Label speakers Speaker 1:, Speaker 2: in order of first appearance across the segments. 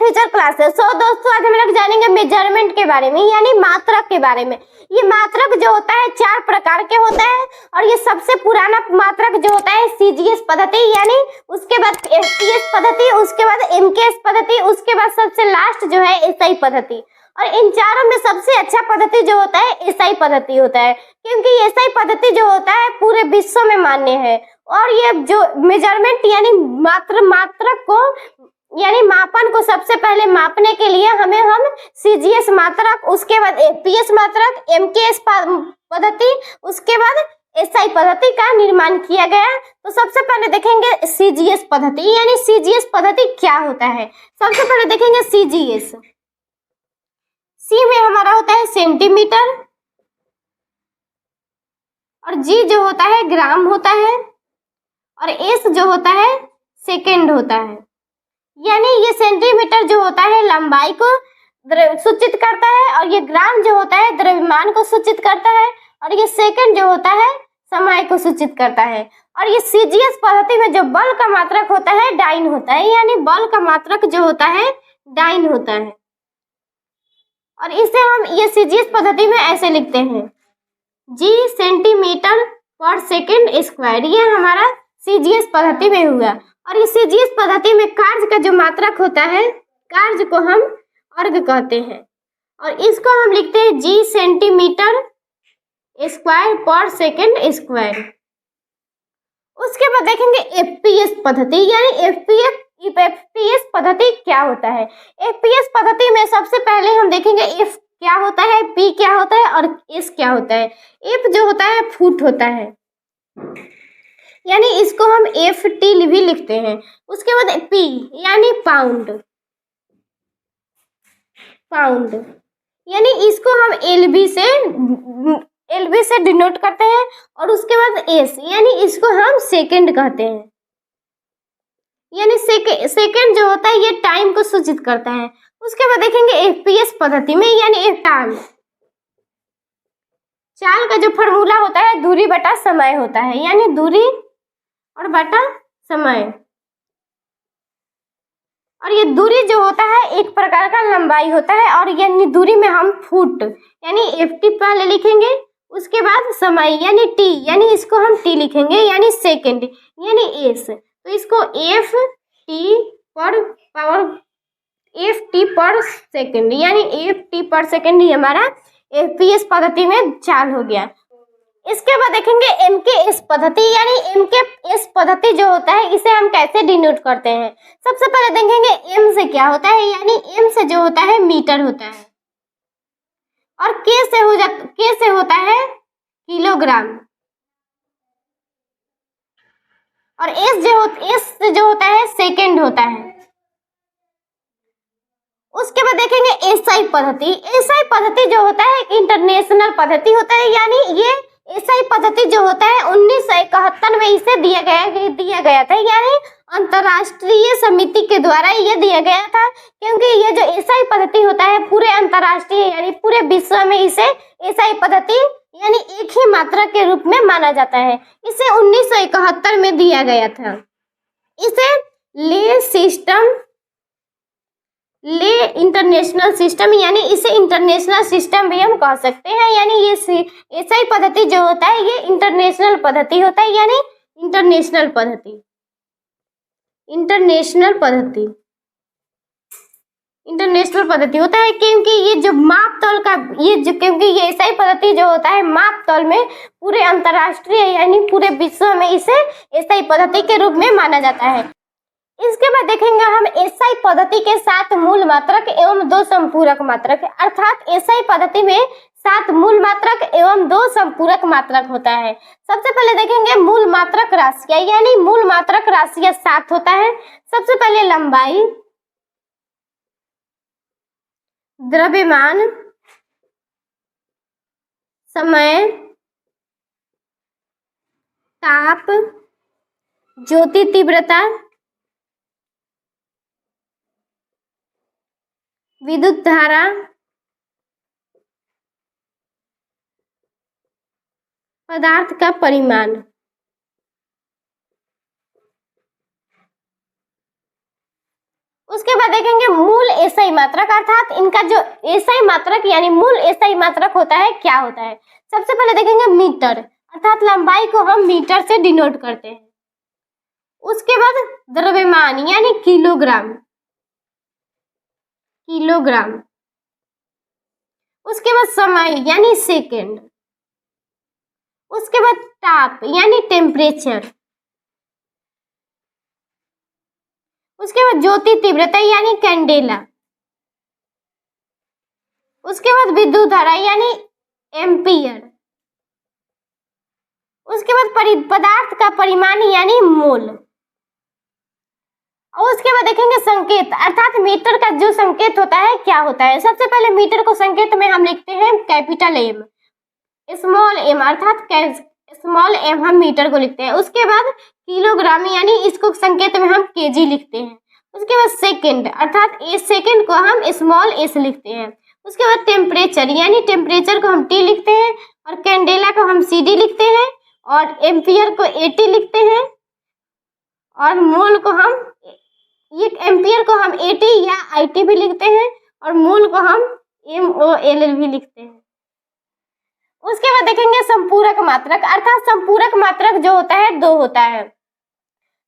Speaker 1: Future classes. सो दोस्तों आज हम लोग जानेंगे मेजरमेंट के बारे में, यानी मात्रक के बारे में। ये मात्रक जो होता है 4 प्रकार के होता है और ये सबसे पुराना मात्रक जो होता है सीजीएस पद्धति, यानी उसके बाद एफपीएस पद्धति, उसके बाद एमकेएस पद्धति, उसके बाद सबसे लास्ट जो है एसआई पद्धति। और इन चारों में सबसे अच्छा पद्धति जो होता है एसआई पद्धति होता है, क्योंकि एसआई पद्धति जो होता है पूरे विश्व में मान्य है। और ये जो मेजरमेंट यानी मात्रक को यानी मापन को सबसे पहले मापने के लिए हम सीजीएस मात्रक, उसके बाद एफपीएस मात्रक, एमकेएस पद्धति, उसके बाद एसआई पद्धति का निर्माण किया गया। तो सबसे पहले देखेंगे सीजीएस पद्धति, यानी सीजीएस पद्धति क्या होता है। सबसे पहले देखेंगे सीजीएस। सी में हमारा होता है सेंटीमीटर और जी जो होता है ग्राम होता है और एस जो होता है सेकंड होता है। यानी ये सेंटीमीटर जो होता है लंबाई को सूचित करता है और ये ग्राम जो होता है द्रव्यमान को सूचित करता है और ये सेकंड जो होता है समय को सूचित करता है। और ये सीजीएस पद्धति में जो बल का मात्रक होता है डाइन होता है, यानी बल का मात्रक जो होता है डाइन होता है। और इसे हम ये सीजीएस पद्धति में ऐसे लिखते हैं जी सेंटीमीटर पर सेकंड स्क्वायर। ये हमारा सीजीएस पद्धति में हुआ। और इस सीजीएस पद्धति में कार्य का जो मात्रक होता है, कार्य को हम अर्ग कहते हैं और इसको हम लिखते हैं जी सेंटीमीटर स्क्वायर पर सेकंड स्क्वायर। उसके बाद देखेंगे एफपीएस पद्धति, यानी एफपीएस पद्धति क्या होता है। एफपीएस पद्धति में सबसे पहले हम देखेंगे एफ क्या होता है, पी क्या होता है और एस क्या होता है। एफ जो होता है फुट होता है, यानी इसको हम एफ टी भी लिखते हैं। उसके बाद पी यानी पाउंड, यानी इसको हम एलबी से डिनोट करते हैं। और उसके बाद एस यानी इसको हम सेकंड कहते हैं, यानी सेकंड जो होता है ये टाइम को सूचित करता है। उसके बाद देखेंगे एफपीएस पद्धति में, यानी चाल का जो फॉर्मूला होता है दूरी बटा समय होता है, यानी दूरी और बटा समय। और ये दूरी जो होता है एक प्रकार का लंबाई होता है और यानी दूरी में हम फुट यानी एफ टी पहले लिखेंगे, उसके बाद समय यानी टी, यानी इसको हम टी लिखेंगे, यानी सेकंड यानी एस। तो इसको एफ टी पर सेकंड यानी एफ टी पर सेकंड ही हमारा एफपीएस पद्धति में चाल हो गया। इसके बाद देखेंगे एमकेएस पद्धति, यानी एमकेएस पद्धति जो होता है इसे हम कैसे डिनोट करते हैं। सबसे पहले देखेंगे एम से क्या होता है, यानी एम से जो होता है मीटर होता है और के से होता है किलोग्राम और एस से जो होता है सेकंड होता है। उसके बाद देखेंगे एसआई पद्धति। एसआई पद्धति जो होता है एक इंटरनेशनल पद्धति होता है, यानी ये एसआई पद्धति जो होता है 1971 में इसे दिया गया था, यानी अंतरराष्ट्रीय समिति के द्वारा ये दिया गया था। क्योंकि ये जो एसआई पद्धति होता है पूरे अंतरराष्ट्रीय यानी पूरे विश्व में इसे एसआई पद्धति यानी एक ही मात्रा के रूप में माना जाता है। इसे 1971 में दिया गया था। इसे ले इंटरनेशनल सिस्टम, यानी इसे इंटरनेशनल सिस्टम भी हम कह सकते हैं। यानी ये एसआई पद्धति जो होता है ये इंटरनेशनल पद्धति होता है, यानी इंटरनेशनल पद्धति होता है। क्योंकि ये जो क्योंकि ये एसआई पद्धति जो होता है माप तौल में पूरे अंतरराष्ट्रीय यानी पूरे विश्व में इसे एसआई पद्धति के रूप में माना जाता है। इसके बाद देखेंगे हम एसआई पद्धति के 7 मूल मात्रक एवं 2 संपूरक मात्रक, अर्थात एसआई पद्धति में 7 मूल मात्रक एवं 2 संपूरक मात्रक होता है। सबसे पहले देखेंगे मूल मात्रक राशियां, यानी मूल मात्रक राशियां 7 होता है। सबसे पहले लंबाई, द्रव्यमान, समय, ताप, ज्योति तीव्रता, विद्युत धारा, पदार्थ का परिमाण। उसके बाद बाद देखेंगे मूल एसआई मात्रक, अर्थात इनका जो एसआई मात्रक यानी मूल एसआई मात्रक होता है क्या होता है। सबसे पहले देखेंगे मीटर, अर्थात लंबाई को हम मीटर से डिनोट करते हैं। उसके बाद द्रव्यमान यानी किलोग्राम, किलोग्राम। उसके बाद समय यानी सेकेंड। उसके बाद ताप यानी टेम्परेचर। उसके बाद ज्योति तीव्रता यानी कैंडेला। उसके बाद विद्युत धारा यानी एम्पियर। उसके बाद पदार्थ का परिमाण यानी मोल। और उसके बाद देखेंगे संकेत, अर्थात मीटर का जो संकेत होता है क्या होता है। सबसे पहले मीटर को संकेत में हम लिखते हैं कैपिटल एम, स्मॉल एम, अर्थात स्मॉल एम हम मीटर को लिखते हैं। उसके बाद किलोग्राम यानी इसको संकेत में हम केजी लिखते हैं। उसके बाद सेकंड, अर्थात इस सेकंड को हम स्मॉल एस लिखते हैं। उसके बाद टेम्परेचर यानी टेम्परेचर को हम टी लिखते हैं, और कैंडेला को हम सीडी लिखते हैं, और एम्पियर को एटी लिखते हैं, और मोल को हम ये एम्पियर को हम एटी या आईटी भी लिखते हैं, और मोल को हम MOL भी लिखते हैं। उसके बाद देखेंगे संपूरक मात्रक, अर्थात संपूरक मात्रक जो होता है दो होता है,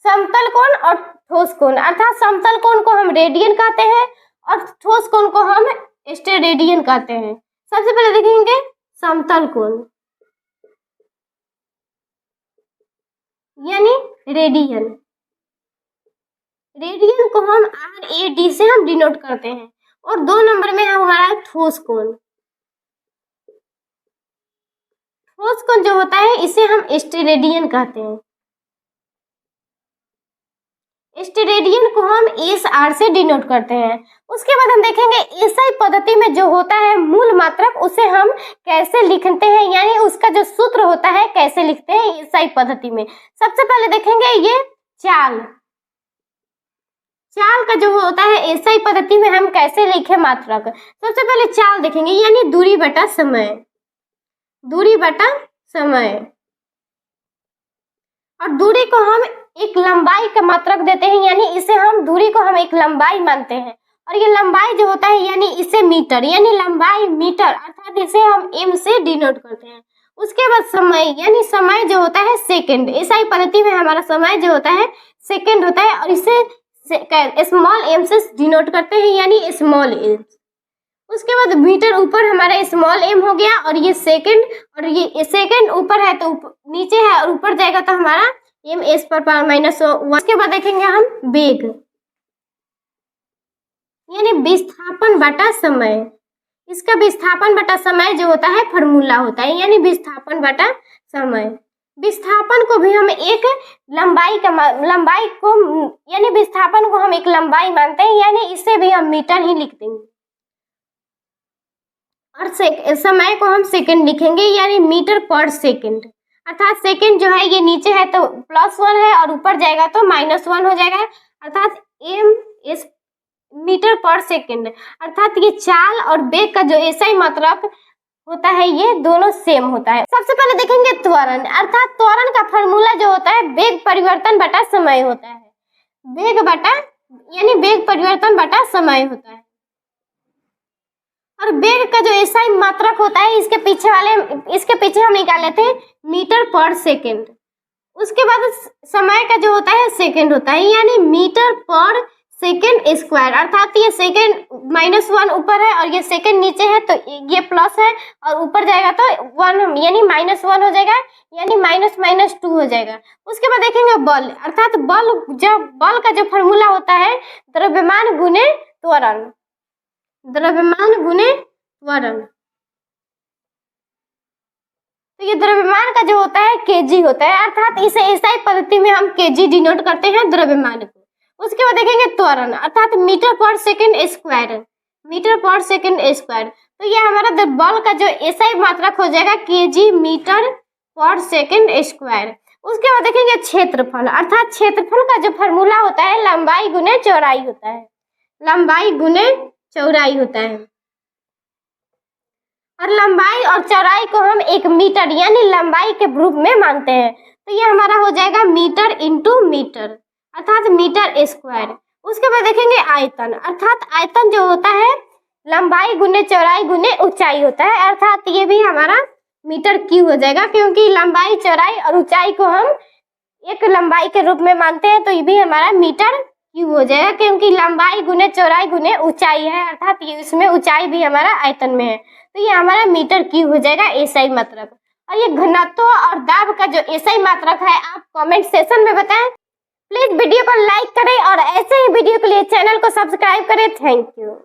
Speaker 1: समतल कोण और ठोस कोण। अर्थात समतल कोण को हम रेडियन कहते हैं, और ठोस कोण को हम स्टेरेडियन कहते हैं। सबसे पहले देखेंगे समतल कोण यानी रेडियन। रेडियन को हम RAD से हम डिनोट करते हैं। और 2 नंबर में है हमारा ठोस कोण। ठोस कोण जो होता है इसे हम स्टेरेडियन कहते हैं। स्टेरेडियन को हम SR से डिनोट करते हैं। उसके बाद हम देखेंगे एसआई पद्धति में जो होता है मूल मात्रक उसे हम कैसे लिखते हैं, यानी उसका जो सूत्र होता है कैसे लिखते हैं एसआई पद्धति में। सबसे पहले देखेंगे ये चाल, चाल का जो होता है एसआई पद्धति में हम कैसे लिखे मात्रक। सबसे पहले चाल देखेंगे यानी दूरी बटा समय, दूरी बटा समय। और दूरी को हम एक लंबाई का मात्रक देते हैं, यानी इसे हम दूरी को हम एक लंबाई मानते हैं। और ये लंबाई जो होता है यानी इसे मीटर यानी लंबाई मीटर, अर्थात इसे हम M से डिनोट करते हैं। उसके बाद समय यानी समय जो होता है सेकंड, एसआई पद्धति में हमारा समय जो होता है सेकंड होता है, और इसे स्मॉल m से डिनोट करते हैं यानी स्मॉल m। उसके बाद मीटर ऊपर हमारा स्मॉल m हो गया, और ये सेकंड, और ये सेकंड ऊपर है तो नीचे है और ऊपर जाएगा तो हमारा m(s) पर पावर -1। उसके बाद देखेंगे हम वेग यानी विस्थापन बटा समय। इसका विस्थापन बटा समय जो होता है फॉर्मूला होता है, यानी विस्थापन बटा समय। विस्थापन को भी हम एक लंबाई को यानी विस्थापन को हम एक लंबाई मानते हैं, यानी इसे भी हम मीटर ही लिख देंगे। और समय को हम सेकंड लिखेंगे यानी मीटर पर सेकंड, अर्थात सेकंड जो है ये नीचे है तो +1 है और ऊपर जाएगा तो -1 हो जाएगा, अर्थात m(s) मीटर पर सेकंड। अर्थात ये चाल और वेग का जो एसआई मात्रक होता है ये दोनों सेम होता है। सबसे पहले देखेंगे त्वरण, अर्थात त्वरण का फॉर्मूला जो होता है वेग परिवर्तन बटा समय होता है। वेग बटा यानी वेग परिवर्तन बटा समय होता है। और वेग का जो एसआई मात्रक होता है इसके पीछे हम निकाल लेते हैं मीटर पर सेकंड। उसके बाद समय का जो होता है सेकंड होता है, यानी मीटर पर सेकंड स्क्वायर, अर्थात ये सेकंड -1 ऊपर है और ये सेकंड नीचे है तो ये प्लस है और ऊपर जाएगा तो 1 यानी -1 हो जाएगा, यानी -2 हो जाएगा। उसके बाद देखेंगे बल, अर्थात बल का जो फॉर्मूला होता है द्रव्यमान गुने त्वरण, द्रव्यमान गुने त्वरण। तो ये द्रव्यमान का जो होता है केजी होता है, अर्थात इसे एसआई पद्धति में हम केजी डिनोट करते हैं द्रव्यमान को। उसके बाद देखेंगे त्वरण, अर्थात मीटर पर सेकंड स्क्वायर, मीटर पर सेकंड स्क्वायर। तो ये हमारा बल का जो एसआई मात्रक हो जाएगा केजी मीटर पर सेकंड स्क्वायर। उसके बाद देखेंगे क्षेत्रफल, अर्थात क्षेत्रफल का जो फॉर्मूला होता है लंबाई गुने चौड़ाई होता है, लंबाई गुने चौड़ाई होता है। और लंबाई और चौड़ाई को हम एक मीटर यानी लंबाई के रूप में मानते हैं, तो ये हमारा हो जाएगा मीटर इंटू मीटर, अर्थात मीटर स्क्वायर। उसके बाद देखेंगे आयतन, अर्थात आयतन जो होता है लंबाई गुने चौड़ाई गुने ऊंचाई होता है, अर्थात ये भी हमारा मीटर क्यूब हो जाएगा, क्योंकि लंबाई चौड़ाई और ऊंचाई को हम एक लंबाई के रूप में मानते हैं, तो ये भी हमारा मीटर क्यूब हो जाएगा, क्योंकि लंबाई गुने चौड़ाई गुने ऊंचाई है, अर्थात ये इसमें ऊंचाई भी हमारा आयतन में है, तो ये हमारा मीटर क्यूब हो जाएगा एसआई मात्रक। और ये घनत्व और दाब का जो एसआई मात्रक है आप कमेंट सेक्शन में बताएं। प्लीज वीडियो को लाइक करें और ऐसे ही वीडियो के लिए चैनल को सब्सक्राइब करें। Thank you.